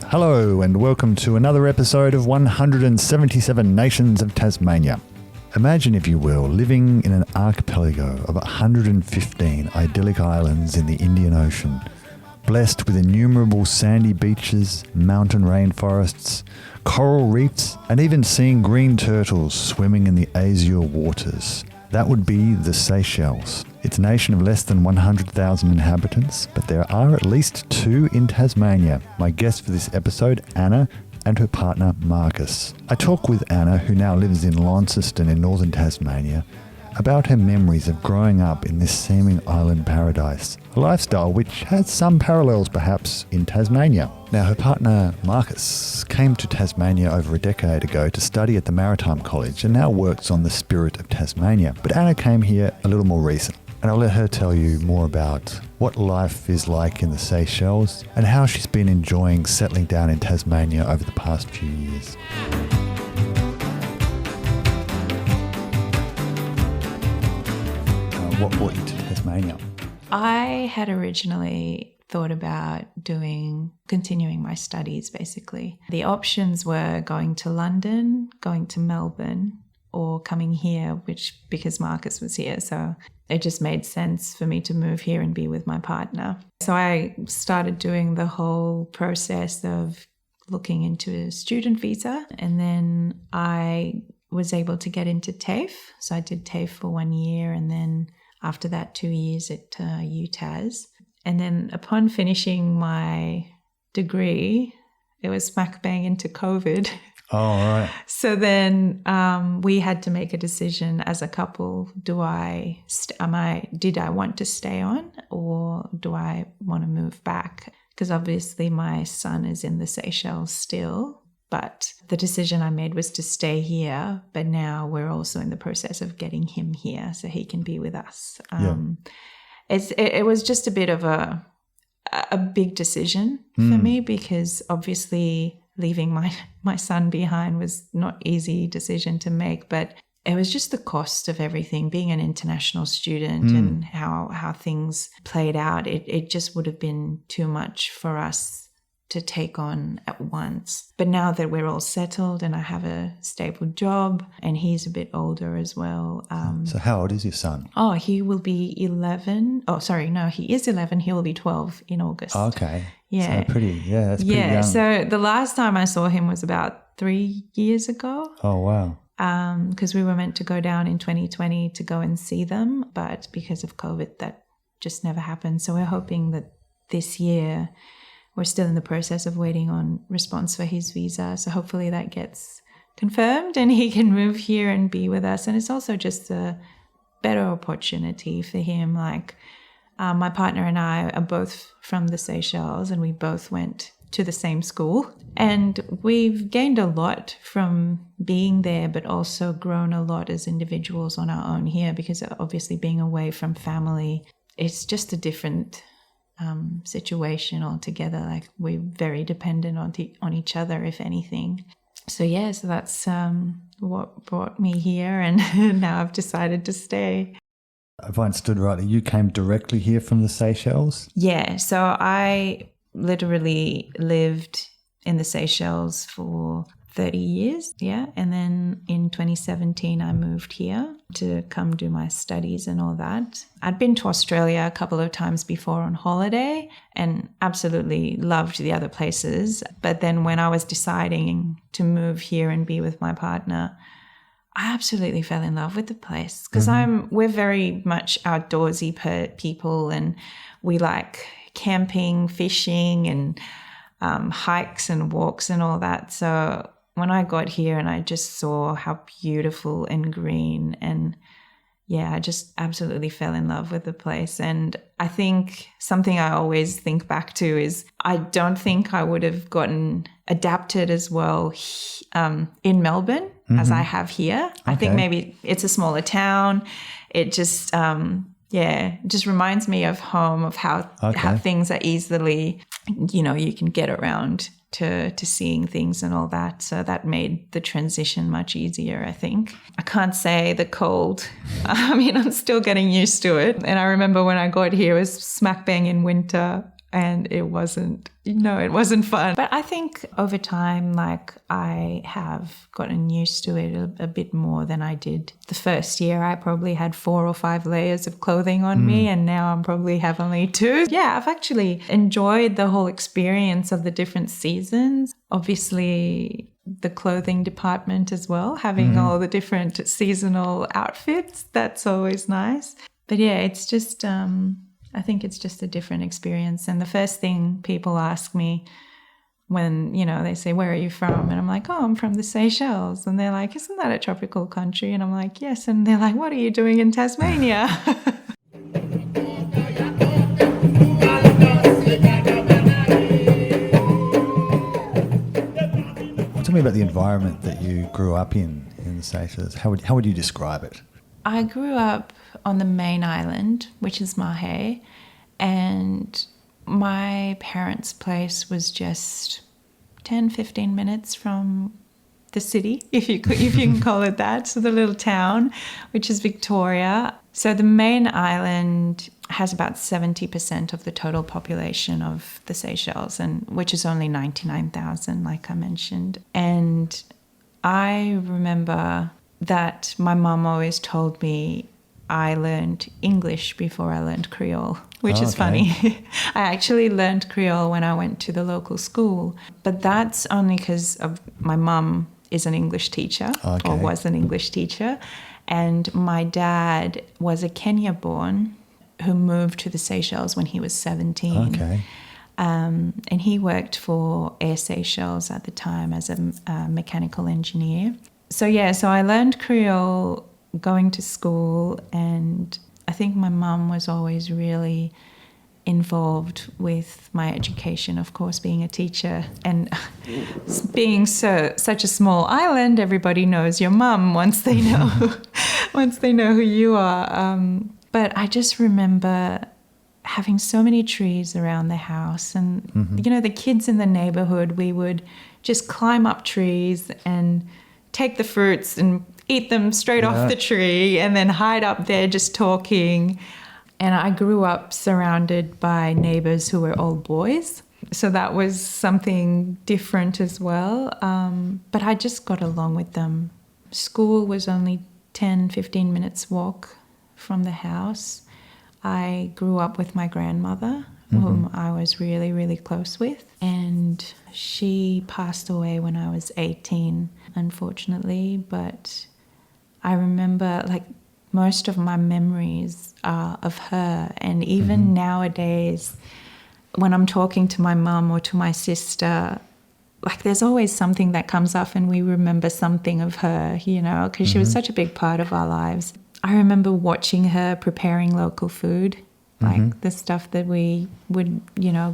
Hello and welcome to another episode of 177 Nations of Tasmania. Imagine, if you will, living in an archipelago of 115 idyllic islands in the Indian Ocean, blessed with innumerable sandy beaches, mountain rainforests, coral reefs, and even seeing green turtles swimming in the azure waters. That would be the Seychelles. It's a nation of less than 100,000 inhabitants, but there are at least two in Tasmania. My guest for this episode, Anna, and her partner, Marcus. I talk with Anna, who now lives in Launceston in northern Tasmania, about her memories of growing up in this seeming island paradise, a lifestyle which has some parallels perhaps in Tasmania. Now, her partner Marcus came to Tasmania over a decade ago to study at the Maritime College and now works on the Spirit of Tasmania. But Anna came here a little more recent, and I'll let her tell you more about what life is like in the Seychelles and how she's been enjoying settling down in Tasmania over the past few years. What brought you to Tasmania? I had originally thought about continuing my studies, basically. The options were going to London, going to Melbourne, or coming here, because Marcus was here. So it just made sense for me to move here and be with my partner. So I started doing the whole process of looking into a student visa, and then I was able to get into TAFE. So I did TAFE for 1 year, and then after that 2 years at UTAS. And then upon finishing my degree, it was smack bang into COVID. Oh, all right. So then we had to make a decision as a couple. Did I want to stay on, or do I want to move back? Because obviously my son is in the Seychelles still. But the decision I made was to stay here, but now we're also in the process of getting him here so he can be with us. It was just a bit of a big decision for me, because obviously leaving my son behind was not easy decision to make, but it was just the cost of everything, being an international student and how things played out. It just would have been too much for us to take on at once. But now that we're all settled and I have a stable job and he's a bit older as well. So how old is your son? Oh, he will be 11. Oh, sorry, no, he is 11. He will be 12 in August. Okay. Yeah. So that's pretty young. So the last time I saw him was about 3 years ago. Oh, wow. Because we were meant to go down in 2020 to go and see them, but because of COVID, that just never happened. So we're hoping that this year, we're still in the process of waiting on response for his visa. So hopefully that gets confirmed and he can move here and be with us. And it's also just a better opportunity for him. Like my partner and I are both from the Seychelles and we both went to the same school. And we've gained a lot from being there, but also grown a lot as individuals on our own here, because obviously being away from family, it's just a different situation altogether. Like we're very dependent on each other, if anything. So that's what brought me here, and now I've decided to stay. If I understood rightly, you came directly here from the Seychelles? Yeah, so I literally lived in the Seychelles for 30 years, and then in 2017 I moved here to come do my studies and all that. I'd been to Australia a couple of times before on holiday and absolutely loved the other places, but then when I was deciding to move here and be with my partner, I absolutely fell in love with the place, because we're very much outdoorsy people, and we like camping, fishing, and hikes and walks and all that. So when I got here and I just saw how beautiful and green, and I just absolutely fell in love with the place. And I think something I always think back to is I don't think I would have gotten adapted as well in Melbourne as I have here. I think maybe it's a smaller town. It just Yeah, it just reminds me of home, of how things are easily, you can get around to seeing things and all that. So that made the transition much easier, I think. I can't say the cold. I mean, I'm still getting used to it. And I remember when I got here, it was smack bang in winter. And it wasn't fun. But I think over time, I have gotten used to it a bit more than I did. The first year, I probably had 4 or 5 layers of clothing on me, and now I probably have only 2. Yeah, I've actually enjoyed the whole experience of the different seasons. Obviously, the clothing department as well, having all the different seasonal outfits. That's always nice. But yeah, it's just... I think it's just a different experience. And the first thing people ask me when, they say, where are you from? And I'm like, oh, I'm from the Seychelles. And they're like, isn't that a tropical country? And I'm like, yes. And they're like, what are you doing in Tasmania? Tell me about the environment that you grew up in the Seychelles. How would you describe it? I grew up on the main island, which is Mahe, and my parents' place was just 10, 15 minutes from the city, if you can call it that, so the little town, which is Victoria. So the main island has about 70% of the total population of the Seychelles, and which is only 99,000, like I mentioned. And I remember that my mum always told me I learned English before I learned Creole, which is funny. I actually learned Creole when I went to the local school, but that's only because of my mum is an English teacher or was an English teacher, and my dad was a Kenya-born who moved to the Seychelles when he was 17. Okay. And he worked for Air Seychelles at the time as a mechanical engineer. So I learned Creole going to school, and I think my mum was always really involved with my education, of course, being a teacher. And being such a small island, everybody knows your mum once they know who you are. But I just remember having so many trees around the house, and the kids in the neighborhood, we would just climb up trees and take the fruits and eat them straight off the tree and then hide up there just talking. And I grew up surrounded by neighbors who were all boys. So that was something different as well. But I just got along with them. School was only 10, 15 minutes walk from the house. I grew up with my grandmother, whom I was really, really close with. And she passed away when I was 18, unfortunately. But I remember, most of my memories are of her. And even nowadays, when I'm talking to my mum or to my sister, there's always something that comes up and we remember something of her, because she was such a big part of our lives. I remember watching her preparing local food, the stuff that we would,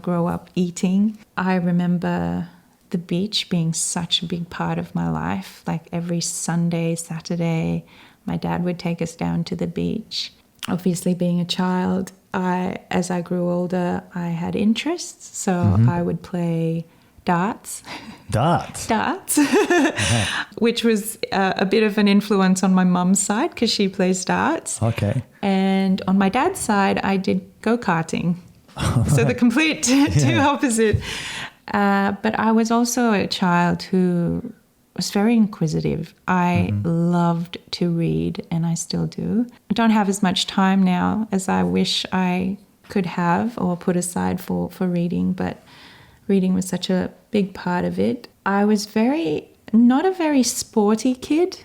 grow up eating. I remember the beach being such a big part of my life. Every Sunday, Saturday, my dad would take us down to the beach. Obviously, being a child, as I grew older, I had interests. So I would play darts. Darts? Darts, which was a bit of an influence on my mum's side because she plays darts. Okay. And on my dad's side, I did go-karting. So the complete two opposite. But I was also a child who was very inquisitive. I loved to read, and I still do. I don't have as much time now as I wish I could have or put aside for reading, but reading was such a big part of it. I was not a very sporty kid,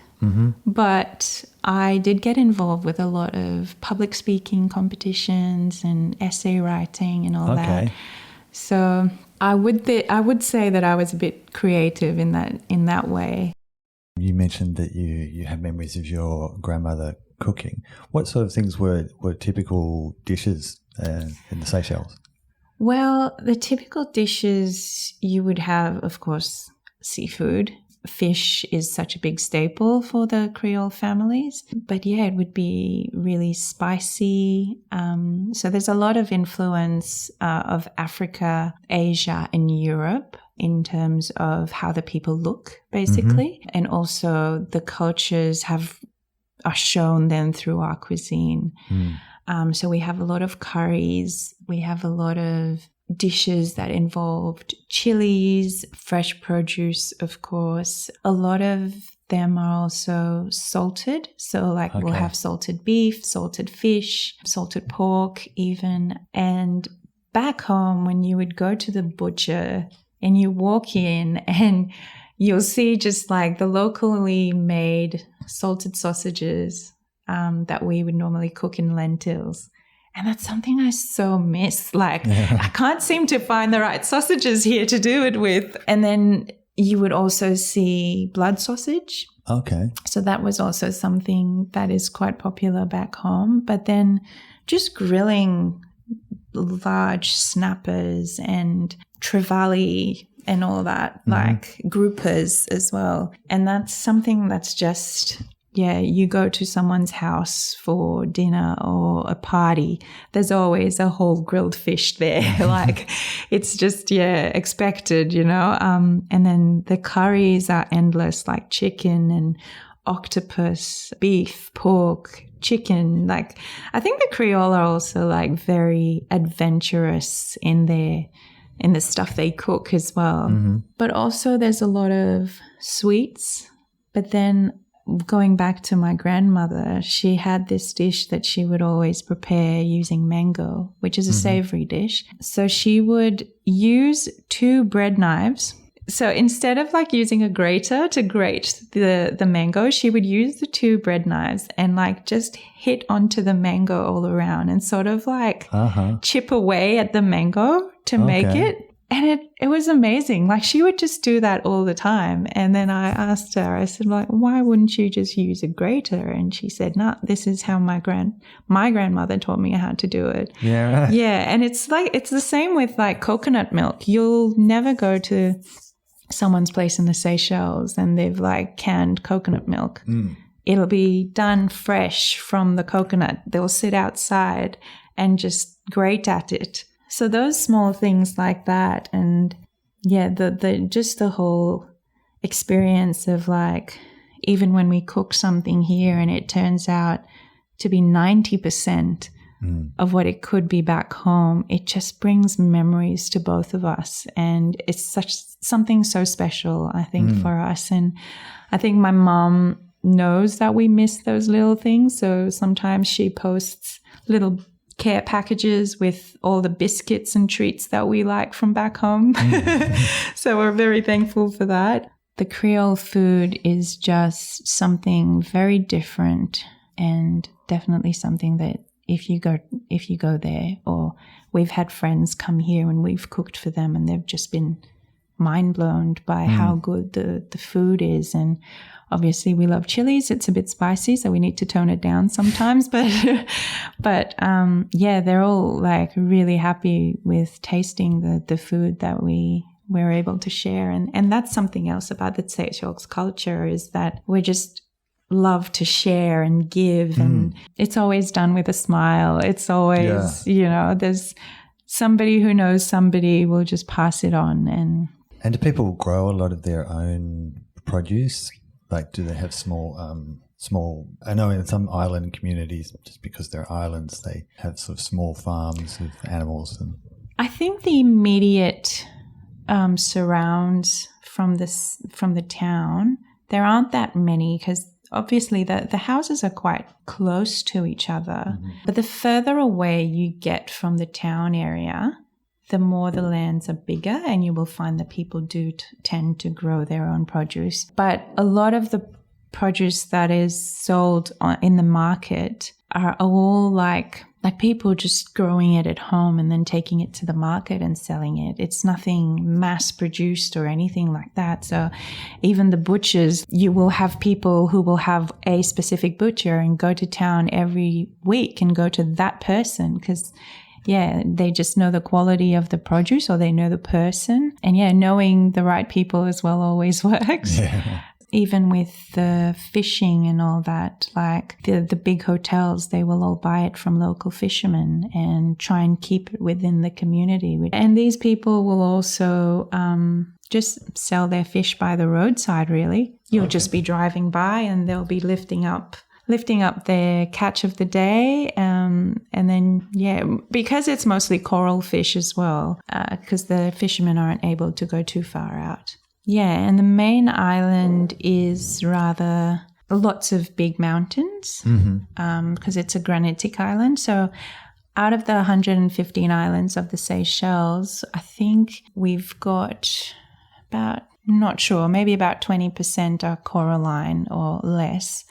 but I did get involved with a lot of public speaking competitions and essay writing and all that. So I would say that I was a bit creative in that way. You mentioned that you have memories of your grandmother cooking. What sort of things were typical dishes in the Seychelles? Well, the typical dishes you would have, of course, seafood. fish is such a big staple for the Creole families. But yeah, it would be really spicy. So there's a lot of influence of Africa, Asia, and Europe in terms of how the people look, basically. And also the cultures are shown then through our cuisine. So we have a lot of curries. We have a lot of dishes that involved chilies, fresh produce, of course. A lot of them are also salted. So we'll have salted beef, salted fish, salted pork even. And back home, when you would go to the butcher and you walk in and you'll see just like the locally made salted sausages that we would normally cook in lentils. And that's something I so miss. I can't seem to find the right sausages here to do it with. And then you would also see blood sausage. Okay. So that was also something that is quite popular back home. But then just grilling large snappers and trevally and all that, like groupers as well. And that's something that's just... Yeah, you go to someone's house for dinner or a party, there's always a whole grilled fish there. It's just, expected, And then the curries are endless, like chicken and octopus, beef, pork, chicken. I think the Creole are also very adventurous in the stuff they cook as well. But also there's a lot of sweets. But then going back to my grandmother, she had this dish that she would always prepare using mango, which is a savory dish. So she would use 2 bread knives. So instead of using a grater to grate the mango, she would use the 2 bread knives and just hit onto the mango all around and sort of chip away at the mango to make it. And it was amazing. She would just do that all the time. And then I asked her, I said, why wouldn't you just use a grater? And she said, no, this is how my grandmother taught me how to do it. Yeah. Right. Yeah. And it's the same with coconut milk. You'll never go to someone's place in the Seychelles and they've canned coconut milk. It'll be done fresh from the coconut. They'll sit outside and just grate at it. So those small things like that, and the whole experience of even when we cook something here and it turns out to be 90% of what it could be back home, it just brings memories to both of us, and it's something so special, I think, for us. And I think my mom knows that we miss those little things, so sometimes she posts little care packages with all the biscuits and treats that we like from back home. So we're very thankful for that. The Creole food is just something very different, and definitely something that if you go there, or we've had friends come here and we've cooked for them and they've just been mind blown by how good the food is. And obviously we love chilies. It's a bit spicy, so we need to tone it down sometimes. But they're all really happy with tasting the food that we're able to share. And that's something else about the Seychelles culture, is that we just love to share and give. And it's always done with a smile. It's always, there's somebody who knows somebody will just pass it on. And do people grow a lot of their own produce? Do they have small, I know in some island communities, just because they're islands, they have sort of small farms of animals. And I think the immediate surrounds from the town, there aren't that many, because obviously the houses are quite close to each other. But the further away you get from the town area, the more the lands are bigger, and you will find that people do tend to grow their own produce. But a lot of the produce that is sold in the market are all like people just growing it at home and then taking it to the market and selling it. It's nothing mass produced or anything like that. So even the butchers, you will have people who will have a specific butcher and go to town every week and go to that person, because they just know the quality of the produce, or they know the person. And knowing the right people as well always works. Yeah. Even with the fishing and all that, like the big hotels, they will all buy it from local fishermen and try and keep it within the community. And these people will also just sell their fish by the roadside, really. You'll just be driving by and they'll be lifting up their catch of the day. And then, because it's mostly coral fish as well, because the fishermen aren't able to go too far out. Yeah, and the main island is rather lots of big mountains because it's a granitic island. So out of the 115 islands of the Seychelles, I think we've got maybe about 20% are coralline or less.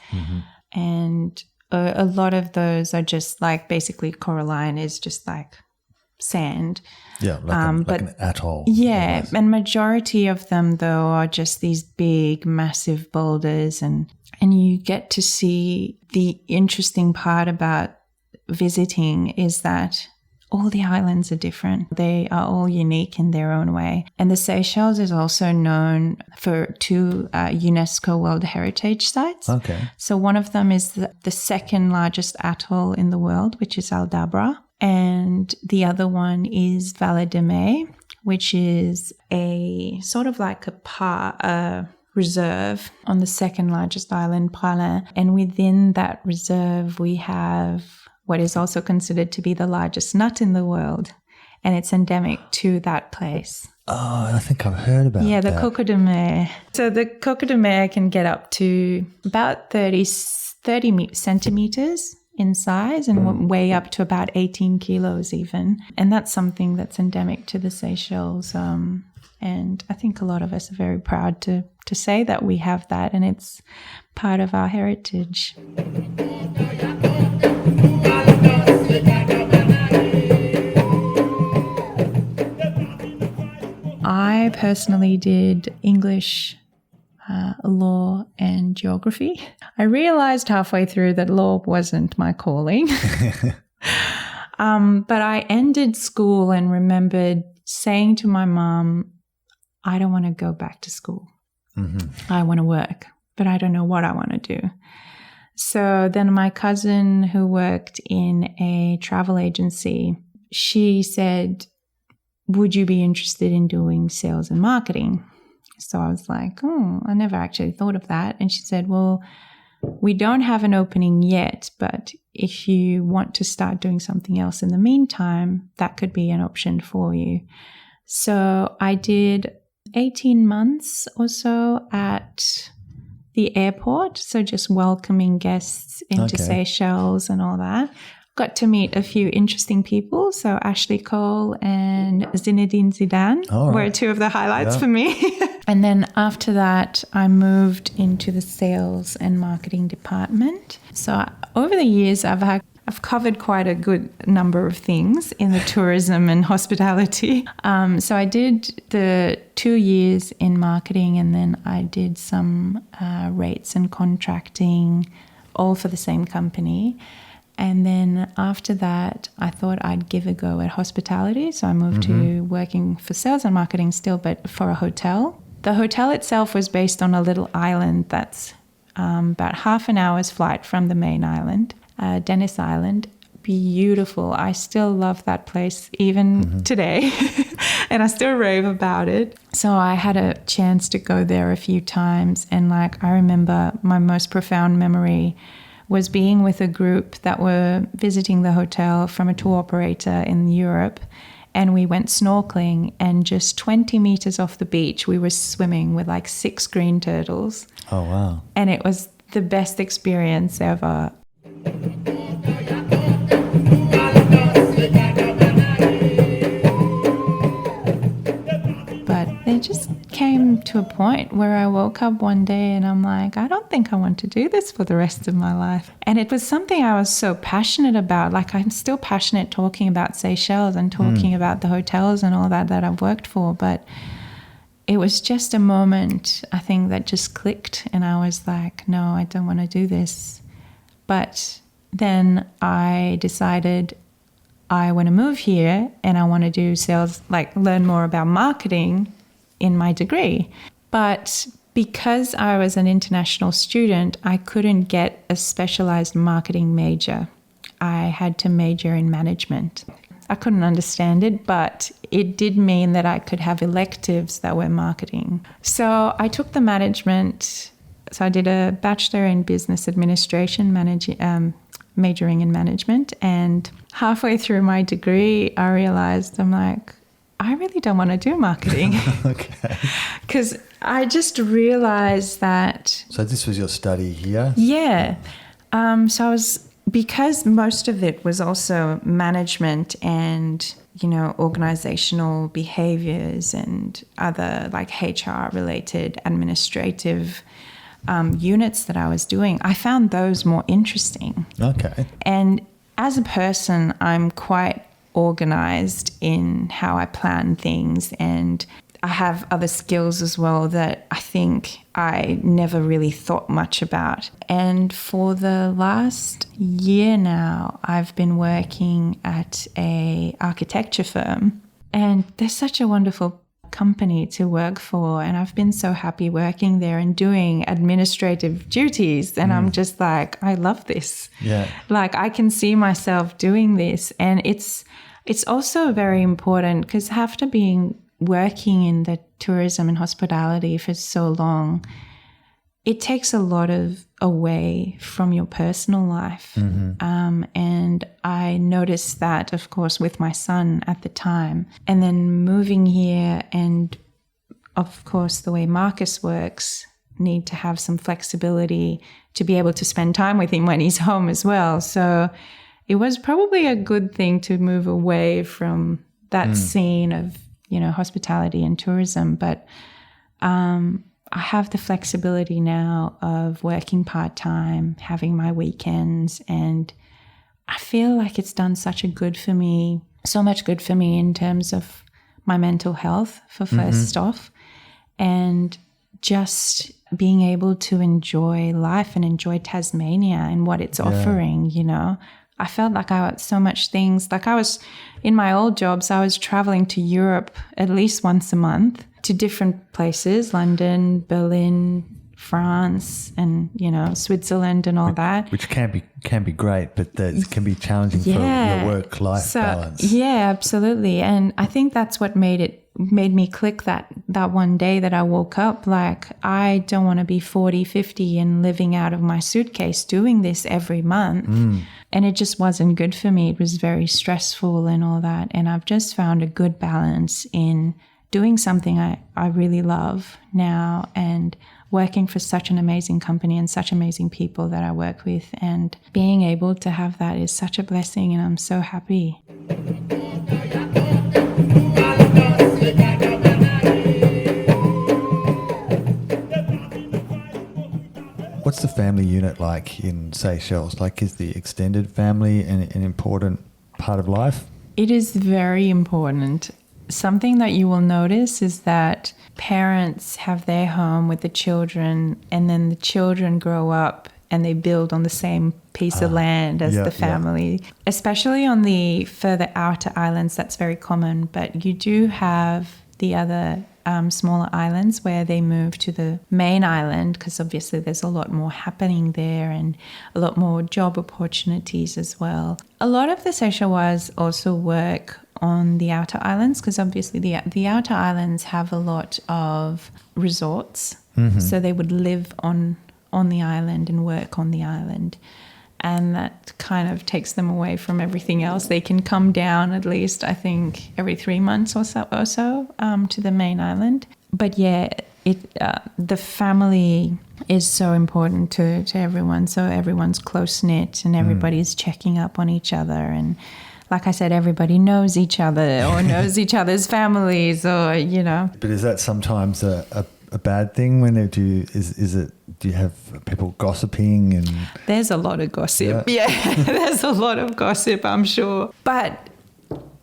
And a lot of those are just like basically coralline is just like sand. Yeah, like an atoll. Yeah, and majority of them, though, are just these big, massive boulders. And you get to see the interesting part about visiting is that all the islands are different. They are all unique in their own way. And the Seychelles is also known for 2 UNESCO World Heritage Sites. Okay. So one of them is the second largest atoll in the world, which is Aldabra. And the other one is Vallée de Mai, which is a sort of like a reserve on the second largest island, Pralin. And within that reserve, we have what is also considered to be the largest nut in the world. And it's endemic to that place. Oh, I think I've heard about that. Yeah, the coco de mer. So the coco de mer can get up to about 30 centimeters in size and weigh up to about 18 kilos even. And that's something that's endemic to the Seychelles. And I think a lot of us are very proud to say that we have that, and it's part of our heritage. I personally did English, law and geography. I realized halfway through that law wasn't my calling. But I ended school and remembered saying to my mom, I don't want to go back to school. I want to work, but I don't know what I want to do. So then my cousin, who worked in a travel agency, she said, would you be interested in doing sales and marketing? So I was like, I never actually thought of that. And she said, well, we don't have an opening yet, but if you want to start doing something else in the meantime, that could be an option for you. So I did 18 months or so at the airport. So just welcoming guests into Seychelles and all that. Got to meet a few interesting people. So Ashley Cole and Zinedine Zidane were 2 of the highlights for me. And then after that, I moved into the sales and marketing department. So over the years, I've covered quite a good number of things in the tourism and hospitality. So I did the 2 years in marketing, and then I did some rates and contracting, all for the same company. And then after that, I thought I'd give a go at hospitality. So I moved to working for sales and marketing still, but for a hotel. The hotel itself was based on a little island that's about half an hour's flight from the main island, Dennis Island. Beautiful. I still love that place even today. And I still rave about it. So I had a chance to go there a few times. And I remember my most profound memory was being with a group that were visiting the hotel from a tour operator in Europe. And we went snorkeling, and just 20 meters off the beach, we were swimming with 6 green turtles. Oh, wow. And it was the best experience ever. But it just came to a point where I woke up one day and I'm like, I don't think I want to do this for the rest of my life. And it was something I was so passionate about. I'm still passionate talking about Seychelles and talking about the hotels and all that I've worked for. But it was just a moment, I think, that just clicked. And I was like, no, I don't want to do this. But then I decided I want to move here and I want to do sales, like learn more about marketing in my degree. But because I was an international student, I couldn't get a specialized marketing major. I had to major in management. I couldn't understand it, but it did mean that I could have electives that were marketing. So I took the management. So I did a bachelor in business administration, majoring in management. And halfway through my degree, I realized I really don't want to do marketing. Okay. Because I just realized that. So this was your study here? Yeah. Because most of it was also management and, organizational behaviors and other like HR related administrative units that I was doing, I found those more interesting. Okay. And as a person, I'm quite organized in how I plan things, and I have other skills as well that I think I never really thought much about. And for the last year now, I've been working at a architecture firm, and they're such a wonderful company to work for, and I've been so happy working there and doing administrative duties, and I'm just like, I love this. Yeah. Like I can see myself doing this, and it's also very important because after working in the tourism and hospitality for so long, it takes a lot away from your personal life. And I noticed that, of course, with my son at the time. And then moving here, and of course, the way Marcus works, need to have some flexibility to be able to spend time with him when he's home as well. So it was probably a good thing to move away from that scene of hospitality and tourism. But I have the flexibility now of working part-time, having my weekends, and I feel like it's done so much good for me in terms of my mental health, for first off, and just being able to enjoy life and enjoy Tasmania and what it's offering, I felt like I had so much things. Like I was, in my old jobs, I was traveling to Europe at least once a month to different places, London, Berlin, France, and, Switzerland and all that. Which can be great, but it can be challenging for your work-life balance. Yeah, absolutely. And I think that's what made me click that one day that I woke up like, I don't want to be 40, 50 and living out of my suitcase doing this every month. And it just wasn't good for me. It was very stressful and all that. And I've just found a good balance in doing something I really love now and working for such an amazing company and such amazing people that I work with. And being able to have that is such a blessing, and I'm so happy. What's the family unit like in Seychelles? Like, is the extended family an important part of life? It is very important. Something that you will notice is that parents have their home with the children, and then the children grow up and they build on the same piece of land as the family. Yeah. Especially on the further outer islands, that's very common. But you do have the other smaller islands where they move to the main island, because obviously there's a lot more happening there and a lot more job opportunities as well. A lot of the Seychelles also work on the outer islands, because obviously the outer islands have a lot of resorts. So they would live on the island and work on the island. And that kind of takes them away from everything else. They can come down at least, I think, every 3 months or so to the main island. But yeah, the family is so important to everyone. So everyone's close-knit and everybody's checking up on each other. And like I said, everybody knows each other or knows each other's families, or, But is that sometimes a bad thing when they do? Do you have people gossiping? And there's a lot of gossip. Yeah, there's a lot of gossip, I'm sure. But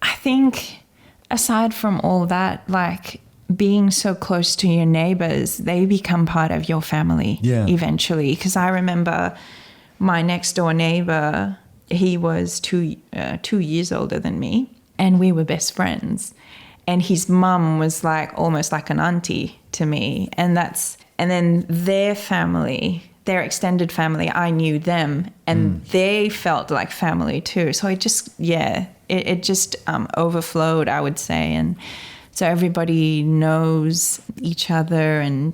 I think aside from all that, like being so close to your neighbors, they become part of your family eventually. Because I remember my next door neighbor, He was 2 years older than me, and we were best friends. And his mum was like almost like an auntie to me. And then their family, their extended family, I knew them, and they felt like family too. So it just, it just overflowed, I would say. And so everybody knows each other and,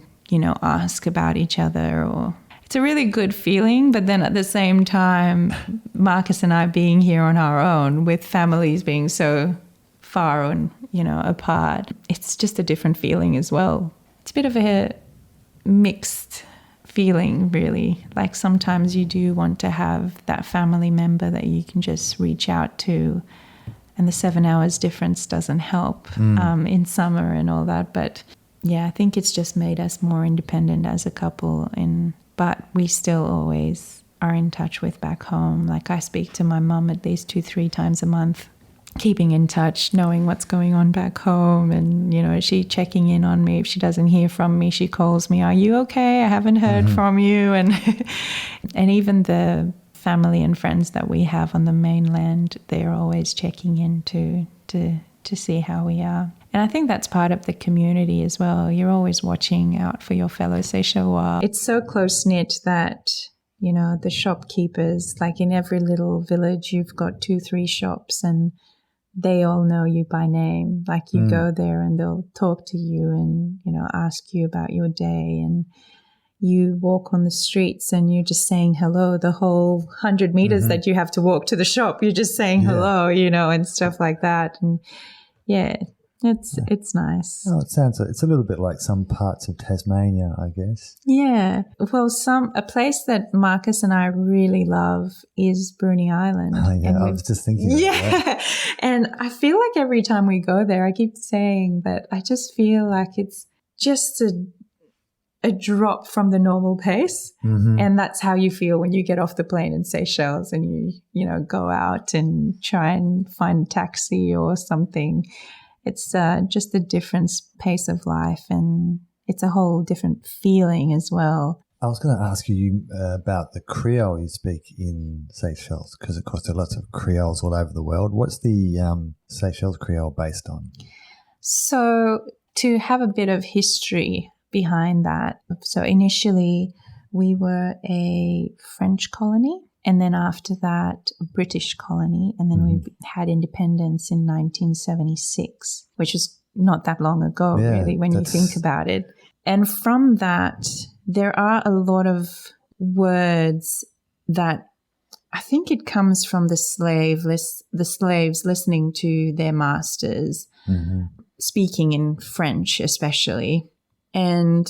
ask about each other. Or it's a really good feeling. But then at the same time, Marcus and I being here on our own with families being so far and, apart, it's just a different feeling as well. It's a bit of a mixed feeling, really. Like sometimes you do want to have that family member that you can just reach out to, and the 7 hours difference doesn't help in summer and all that. But yeah, I think it's just made us more independent as a couple, but we still always are in touch with back home. Like I speak to my mum at least 2-3 times a month, keeping in touch, knowing what's going on back home. And, she checking in on me. If she doesn't hear from me, she calls me, "Are you okay? I haven't heard from you." And and even the family and friends that we have on the mainland, they're always checking in to see how we are. And I think that's part of the community as well. You're always watching out for your fellow Seychellois. It's so close-knit that, the shopkeepers, like in every little village, you've got 2-3 shops and they all know you by name. Like you go there and they'll talk to you and, ask you about your day. And you walk on the streets and you're just saying hello. The whole 100 meters that you have to walk to the shop, you're just saying hello, and stuff like that. And yeah, it's nice. Oh, it's a little bit like some parts of Tasmania, I guess. Yeah. Well, a place that Marcus and I really love is Bruny Island. Oh, yeah, I was just thinking of that. And I feel like every time we go there, I keep saying that I just feel like it's just a drop from the normal pace. And that's how you feel when you get off the plane in Seychelles and you go out and try and find a taxi or something. It's just a different pace of life, and it's a whole different feeling as well. I was going to ask you about the Creole you speak in Seychelles, because, of course, there are lots of Creoles all over the world. What's the Seychelles Creole based on? So to have a bit of history behind that, so initially we were a French colony, and then after that, a British colony. And then we had independence in 1976, which is not that long ago, really, when you think about it. And from that, there are a lot of words that I think it comes from the slaves listening to their masters, speaking in French especially. And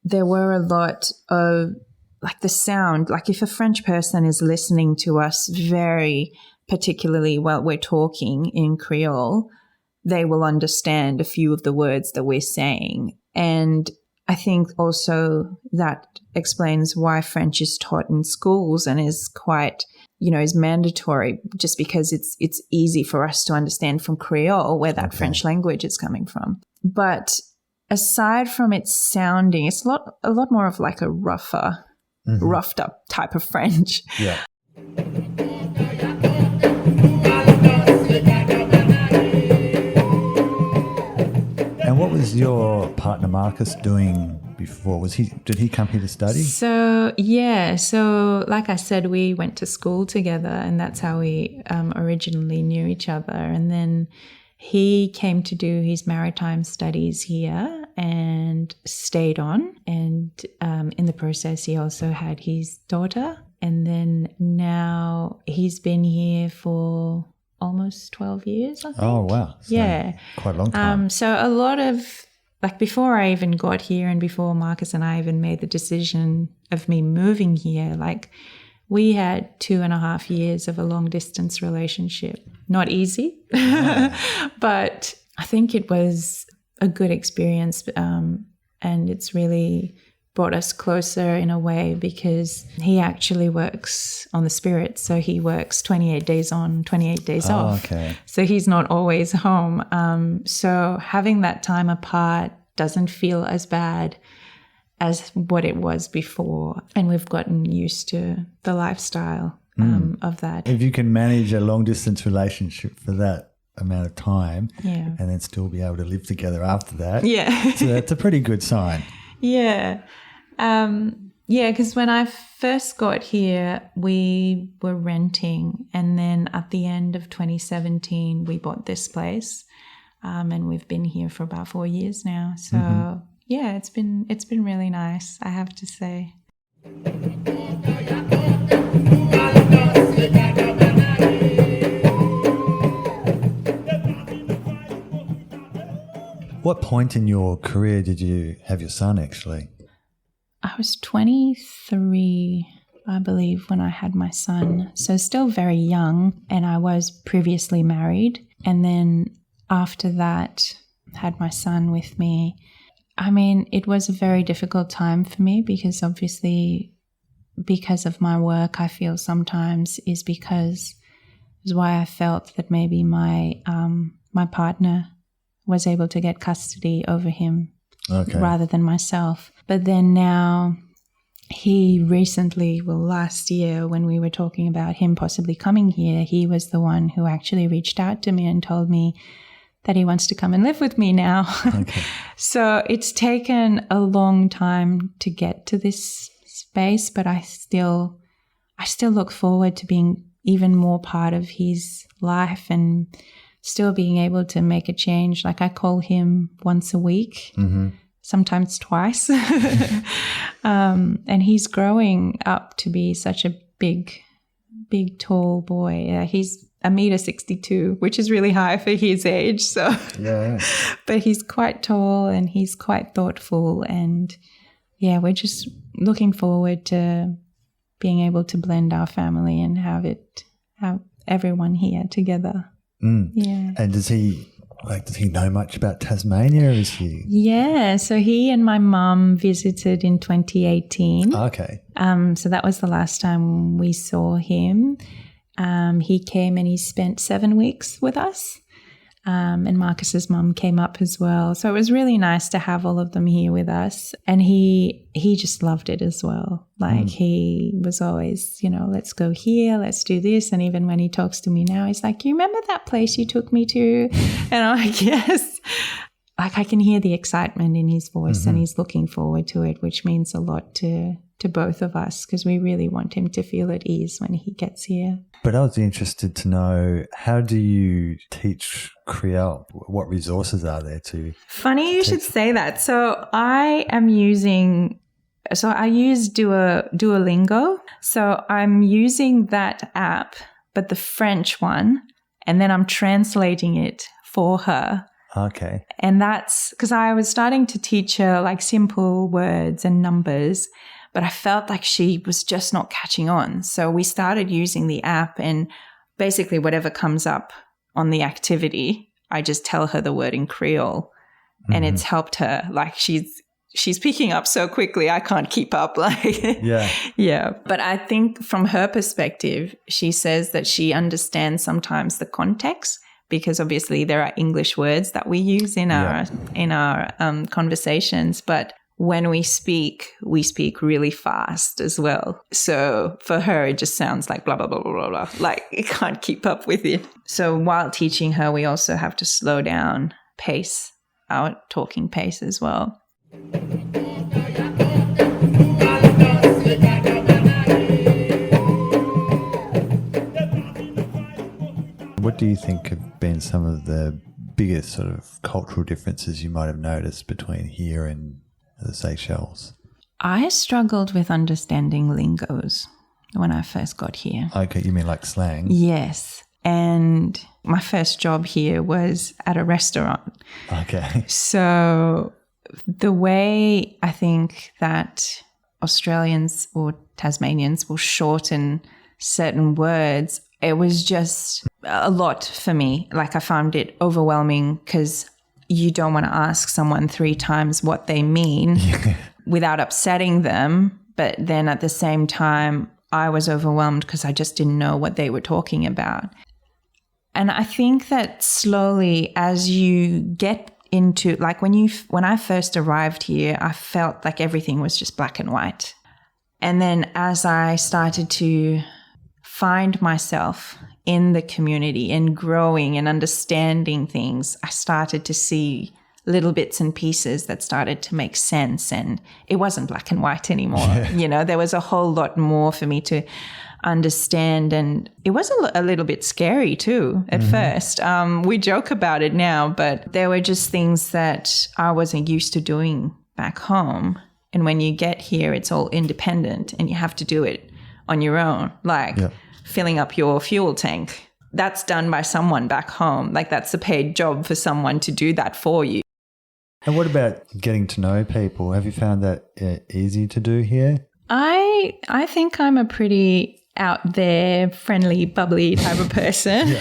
there were a lot of like the sound, like if a French person is listening to us very particularly while we're talking in Creole, they will understand a few of the words that we're saying. And I think also that explains why French is taught in schools and is quite, is mandatory, just because it's easy for us to understand from Creole where that French language is coming from. But aside from its sounding, it's a lot more of like a roughed up type of French. Yeah. And what was your partner Marcus doing before? Did he come here to study? So like I said, we went to school together, and that's how we originally knew each other. And then he came to do his maritime studies here and stayed on. And in the process, he also had his daughter. And then now he's been here for almost 12 years, I think. Oh, wow. So quite a long time. So a lot of, like before I even got here and before Marcus and I even made the decision of me moving here, like we had 2.5 years of a long distance relationship. Not easy, but I think it was a good experience, and it's really brought us closer in a way, because he actually works on the Spirit. So he works 28 days on, 28 days off. Okay. So he's not always home. So having that time apart doesn't feel as bad as what it was before. And we've gotten used to the lifestyle of that. If you can manage a long distance relationship for that amount of time Yeah. and then still be able to live together after that, Yeah. so that's a pretty good sign. Yeah. Because when I first got here, we were renting, and then at the end of 2017, we bought this place, and we've been here for about 4 years now. So yeah, it's been really nice, I have to say. What point in your career did you have your son actually? I was 23, I believe, when I had my son. So still very young, and I was previously married. And then after that, had my son with me. I mean, it was a very difficult time for me because obviously because of my work, I feel sometimes is why I felt that maybe my partner was able to get custody over him rather than myself. But then now he recently, last year when we were talking about him possibly coming here, he was the one who actually reached out to me and told me that he wants to come and live with me now. Okay. So it's taken a long time to get to this space, but I still look forward to being even more part of his life and still being able to make a change. Like I call him once a week, sometimes twice. And he's growing up to be such a big, tall boy. He's 1.62 meters, which is really high for his age. So, yeah. But he's quite tall and he's quite thoughtful. And yeah, we're just looking forward to being able to blend our family and have everyone here together. Yeah. And does he know much about Tasmania, or is he? Yeah, so he and my mum visited in 2018. Okay. So that was the last time we saw him. He came and he spent 7 weeks with us. And Marcus's mum came up as well. So it was really nice to have all of them here with us. And he just loved it as well. Like he was always, let's go here, let's do this. And even when he talks to me now, he's like, you remember that place you took me to? And I'm like, yes. Like I can hear the excitement in his voice and he's looking forward to it, which means a lot to both of us because we really want him to feel at ease when he gets here. But I was interested to know, how do you teach Creole? What resources are there to? Funny you should say that. So I use Duolingo. So I'm using that app, but the French one, and then I'm translating it for her. Okay. And that's because I was starting to teach her like simple words and numbers, but I felt like she was just not catching on. So we started using the app, and basically whatever comes up on the activity, I just tell her the word in Creole, and it's helped her. Like she's picking up so quickly, I can't keep up. Yeah. But I think from her perspective, she says that she understands sometimes the context, because obviously there are English words that we use in our conversations, but when we speak really fast as well. So for her, it just sounds like blah, blah, blah, blah, blah, blah. Like you can't keep up with it. So while teaching her, we also have to slow down pace, our talking pace as well. What do you think have been some of the biggest sort of cultural differences you might have noticed between here and the Seychelles? I struggled with understanding lingos when I first got here. Okay, you mean like slang? Yes. And my first job here was at a restaurant. Okay. So the way I think that Australians or Tasmanians will shorten certain words, it was just a lot for me. Like I found it overwhelming because you don't want to ask someone 3 times what they mean without upsetting them. But then at the same time, I was overwhelmed because I just didn't know what they were talking about. And I think that slowly as you get into, like when I first arrived here, I felt like everything was just black and white. And then as I started to find myself in the community and growing and understanding things, I started to see little bits and pieces that started to make sense, and it wasn't black and white anymore. There was a whole lot more for me to understand, and it was a little bit scary too at first. We joke about it now, but there were just things that I wasn't used to doing back home, and when you get here it's all independent and you have to do it on your own, like filling up your fuel tank. That's done by someone back home. Like, that's a paid job for someone to do that for you. And what about getting to know people? Have you found that easy to do here? I think I'm a pretty out there, friendly, bubbly type of person.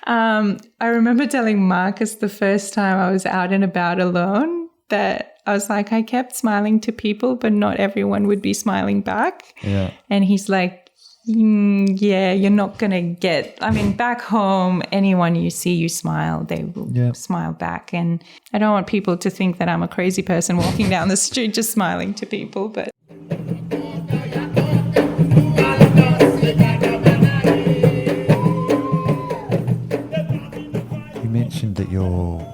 I remember telling Marcus the first time I was out and about alone that I was like, I kept smiling to people, but not everyone would be smiling back. Yeah. And he's like, yeah, you're not going to get, back home, anyone you see you smile, they will smile back. And I don't want people to think that I'm a crazy person walking down the street just smiling to people, but. You mentioned that your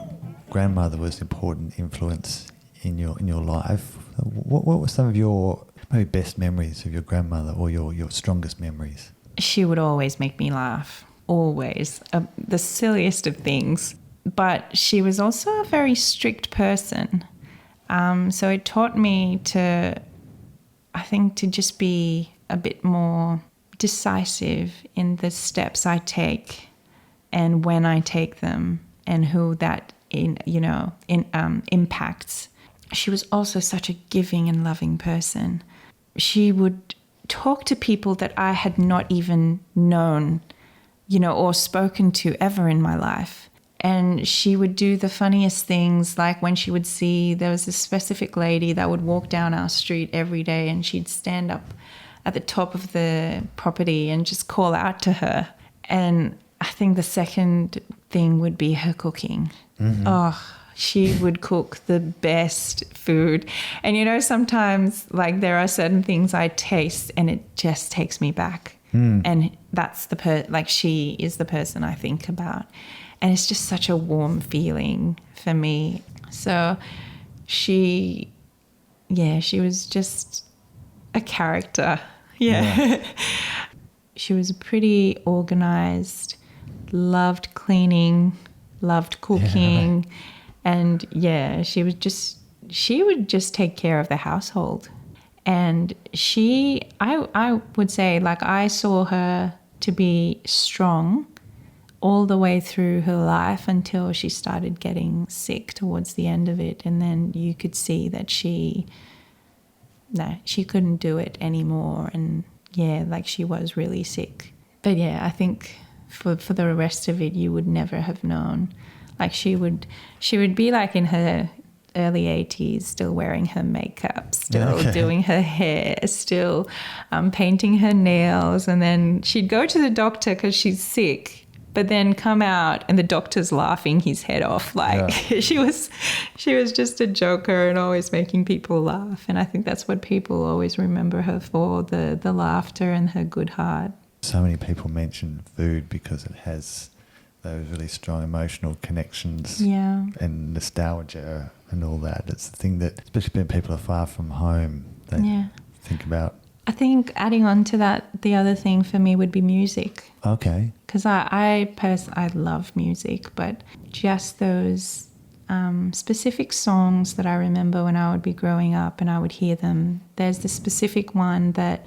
grandmother was an important influence in your life. What were some of your maybe best memories of your grandmother, or your strongest memories? She would always make me laugh, always. The silliest of things. But she was also a very strict person. So it taught me to just be a bit more decisive in the steps I take and when I take them and who that impacts. She was also such a giving and loving person. She would talk to people that I had not even known, or spoken to ever in my life. And she would do the funniest things, like when she would see, there was a specific lady that would walk down our street every day, and she'd stand up at the top of the property and just call out to her. And I think the second thing would be her cooking. Mm-hmm. Oh, she would cook the best food. And, sometimes like there are certain things I taste and it just takes me back. And that's she is the person I think about. And it's just such a warm feeling for me. So she was just a character. Yeah. She was pretty organized, loved cleaning, loved cooking. Yeah. And she would just take care of the household. And I would say, like, I saw her to be strong all the way through her life until she started getting sick towards the end of it. And then you could see that she couldn't do it anymore. And she was really sick. But I think for the rest of it, you would never have known. Like she would be like in her early 80s, still wearing her makeup, still doing her hair, still painting her nails. And then she'd go to the doctor because she's sick, but then come out and the doctor's laughing his head off. She was just a joker and always making people laugh. And I think that's what people always remember her for, the laughter and her good heart. So many people mention food because it has those really strong emotional connections and nostalgia and all that. It's the thing that, especially when people are far from home, they think about. I think adding on to that, the other thing for me would be music. Okay. Because I love music, but just those specific songs that I remember when I would be growing up and I would hear them. There's this specific one that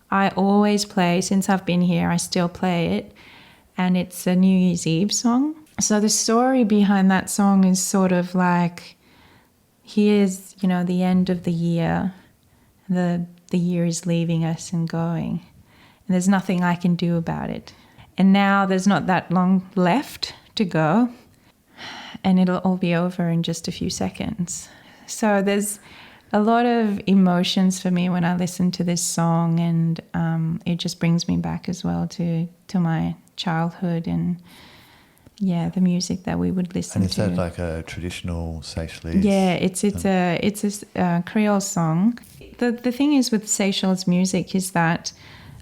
I always play. Since I've been here, I still play it. And it's a New Year's Eve song. So the story behind that song is sort of like, here's, the end of the year. The year is leaving us and going. And there's nothing I can do about it. And now there's not that long left to go. And it'll all be over in just a few seconds. So there's a lot of emotions for me when I listen to this song. And it just brings me back as well to my childhood and the music that we would listen to. And is that like a traditional Seychelles? Yeah, it's a Creole song. The thing is with Seychelles music is that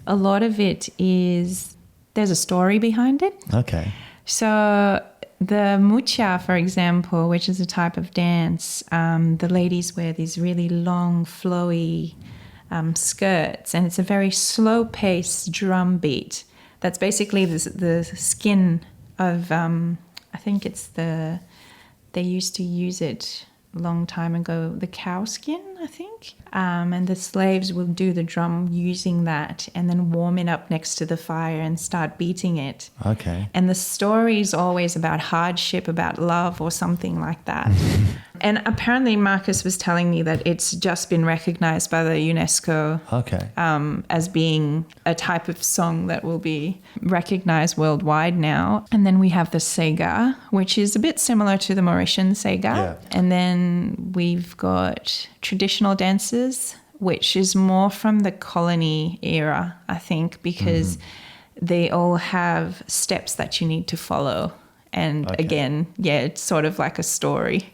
a lot of it is, there's a story behind it. Okay. So the mucha, for example, which is a type of dance, the ladies wear these really long, flowy skirts, and it's a very slow-paced drum beat. That's basically the skin of, I think it's they used to use it a long time ago, the cow skin, I think. And the slaves will do the drum using that and then warm it up next to the fire and start beating it. Okay. And the story is always about hardship, about love or something like that. And apparently Marcus was telling me that it's just been recognized by the UNESCO as being a type of song that will be recognized worldwide now. And then we have the Sega, which is a bit similar to the Mauritian Sega. Yeah. And then we've got traditional dances, which is more from the colony era, I think, because they all have steps that you need to follow. And again, yeah, it's sort of like a story.